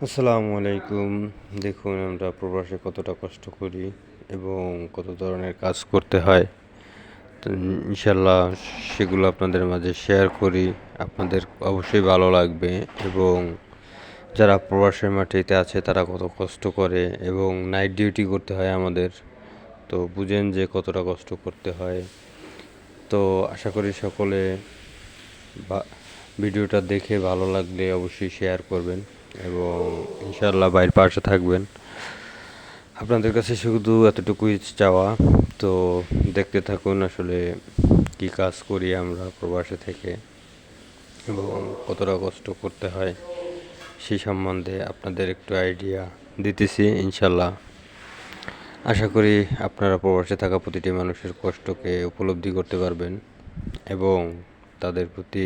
আসসালামু আলাইকুম। দেখুন আমরা প্রবাসে কতটা কষ্ট করি এবং কত ধরনের কাজ করতে হয়। তো ইনশাল্লাহ সেগুলো আপনাদের মাঝে শেয়ার করি। আপনাদের অবশ্যই ভালো লাগবে এবং যারা প্রবাসের মাটিতে আছে তারা কত কষ্ট করে এবং নাইট ডিউটি করতে হয় আমাদের। তো বুঝেন যে কতটা কষ্ট করতে হয়। তো আশা করি সকলে ভিডিওটা দেখে ভালো লাগলে অবশ্যই শেয়ার করবেন এবং ইনশাআল্লাহ ভাইয়ের পাশে থাকবেন। আপনাদের কাছে শুধু এতটুকুই চাওয়া। তো দেখতে থাকুন আসলে কি কাজ করি আমরা প্রবাসে থেকে এবং কতটা কষ্ট করতে হয় সেই সম্বন্ধে আপনাদের একটু আইডিয়া দিতেছি ইনশাল্লাহ। আশা করি আপনারা প্রবাসে থাকা প্রতিটি মানুষের কষ্টকে উপলব্ধি করতে পারবেন এবং তাদের প্রতি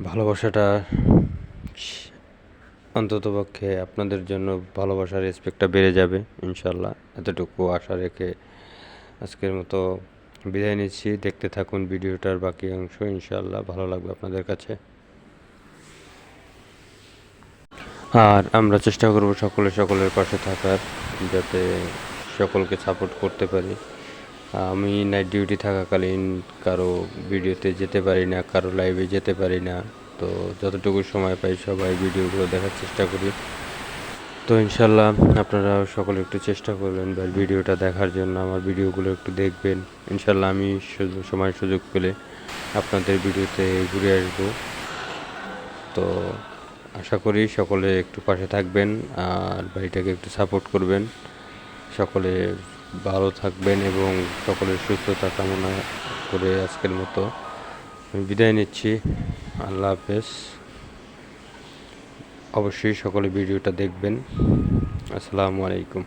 ভালোবাসাটা অন্ততপক্ষে আপনাদের জন্য ভালোবাসার রেসপেক্টটা বেড়ে যাবে ইনশাল্লাহ। এতটুকু আশা রেখে আজকের মতো বিদায় নিচ্ছি। দেখতে থাকুন ভিডিওটার বাকি অংশ, ইনশাল্লাহ ভালো লাগবে আপনাদের কাছে। আর আমরা চেষ্টা করব সকলের পাশে থাকার, যাতে সকলকে সাপোর্ট করতে পারি। আমি নাইট ডিউটি থাকাকালীন কারো ভিডিওতে যেতে পারি না, কারো লাইভে যেতে পারি না। তো যতটুকু সময় পাই সবাই ভিডিওগুলো দেখার চেষ্টা করি। তো ইনশাল্লাহ আপনারা সকলে একটু চেষ্টা করবেন বা ভিডিওটা দেখার জন্য, আমার ভিডিওগুলো একটু দেখবেন। ইনশাল্লাহ আমি সময় সুযোগ পেলে আপনাদের ভিডিওতে ঘুরে আসবো। তো আশা করি সকলে একটু পাশে থাকবেন আর ভাইটাকে একটু সাপোর্ট করবেন। সকলে ভালো থাকবেন এবং সকলের সুস্থতা কামনা করে আজকের মতো আমি বিদায় নিচ্ছি। আল্লাহ হাফেজ। অবশ্যই সকলে ভিডিওটা দেখবেন। আসসালামু আলাইকুম।